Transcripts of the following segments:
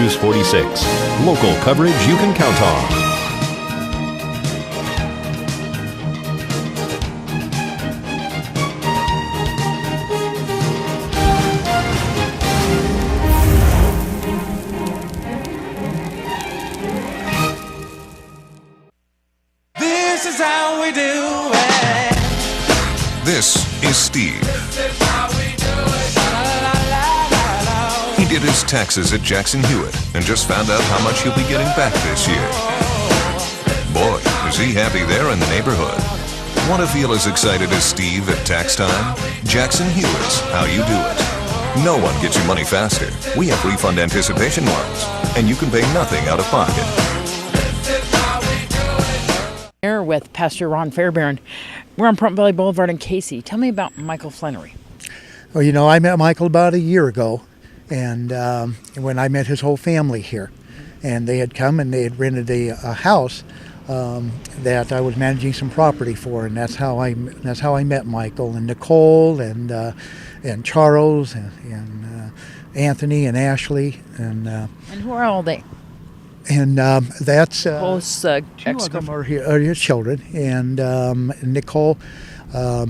News 46. Local coverage you can count on. This is how we do it. This is Steve. This is how we do it. La, la, la, la, la. He did his taxes at Jackson Hewitt and just found out how much he'll be getting back this year. Boy, is he happy there in the neighborhood. Want to feel as excited as Steve at tax time? Jackson Hewitt's how you do it. No one gets you money faster. We have refund anticipation loans, and you can pay nothing out of pocket. Here with Pastor Ron Fairbairn. We're on Pahrump Valley Boulevard in Casey. Tell me about Michael Flennory. Well, you know, I met Michael about a year ago, and when I met his whole family here, and they had come and they had rented a house that I was managing some property for, and that's how I met Michael and Nicole and Charles and Anthony and Ashley and who are all they? And that's Both two of them are his children, and Nicole. I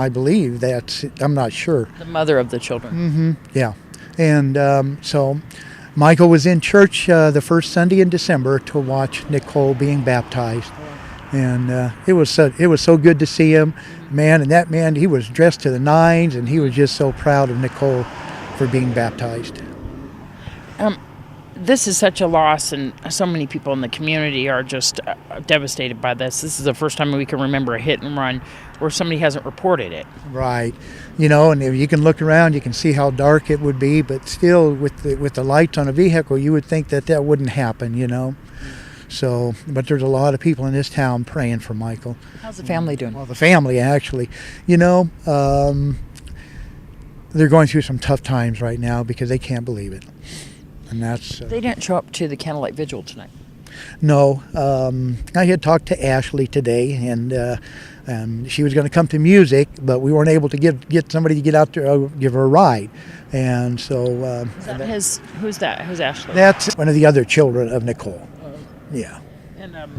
believe I'm not sure. The mother of the children. Mm-hmm. Yeah, and so Michael was in church the first Sunday in December to watch Nicole being baptized, and it was so good to see him, man. And that man, he was dressed to the nines, and he was just so proud of Nicole for being baptized. This is such a loss, and so many people in the community are just devastated by this. This is the first time we can remember a hit and run where somebody hasn't reported it. Right, you know, and if you can look around, you can see how dark it would be, but still, with the lights on a vehicle, you would think that wouldn't happen, you know. So, but there's a lot of people in this town praying for Michael. How's the family doing? Well, the family actually, you know, they're going through some tough times right now because they can't believe it. And that's They didn't show up to the Candlelight Vigil tonight. No, I had talked to Ashley today, and she was going to come to music, but we weren't able to get somebody to get out there, give her a ride, and so. Who's that? Who's Ashley? That's one of the other children of Nicole. Yeah.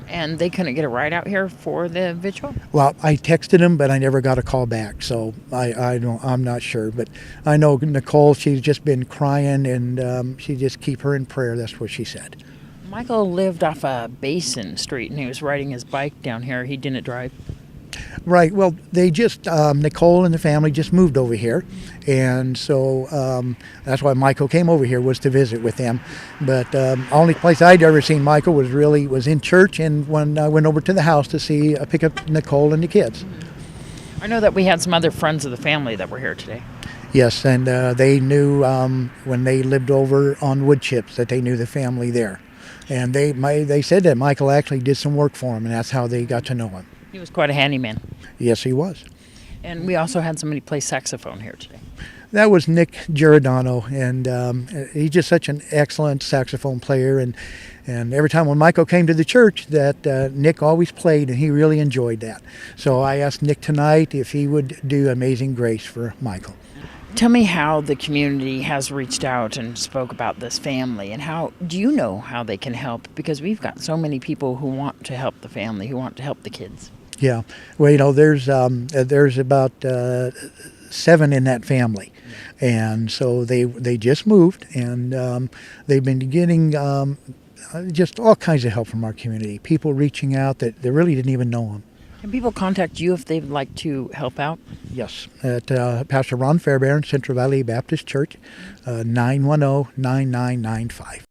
And they couldn't get a ride out here for the vigil? Well, I texted him, but I never got a call back, so I'm not sure. But I know Nicole, she's just been crying, and she just keep her in prayer. That's what she said. Michael lived off Basin Street, and he was riding his bike down here. He didn't drive. Right. Well, they just Nicole and the family just moved over here, and so that's why Michael came over here, was to visit with them. But only place I'd ever seen Michael was in church, and when I went over to the house to pick up Nicole and the kids. I know that we had some other friends of the family that were here today. Yes, and they knew when they lived over on Wood Chips that they knew the family there, and they said that Michael actually did some work for him, and that's how they got to know him. He was quite a handyman. Yes, he was. And we also had somebody play saxophone here today. That was Nick Giordano, and he's just such an excellent saxophone player. And every time when Michael came to the church, that Nick always played, and he really enjoyed that. So I asked Nick tonight if he would do Amazing Grace for Michael. Tell me how the community has reached out and spoke about this family, and how do you know how they can help? Because we've got so many people who want to help the family, who want to help the kids. Yeah, well, you know, there's about 7 in that family, and so they just moved, and they've been getting just all kinds of help from our community. People reaching out that they really didn't even know them. Can people contact you if they'd like to help out? Yes, at Pastor Ron Fairbairn, Central Valley Baptist Church, 910-9995.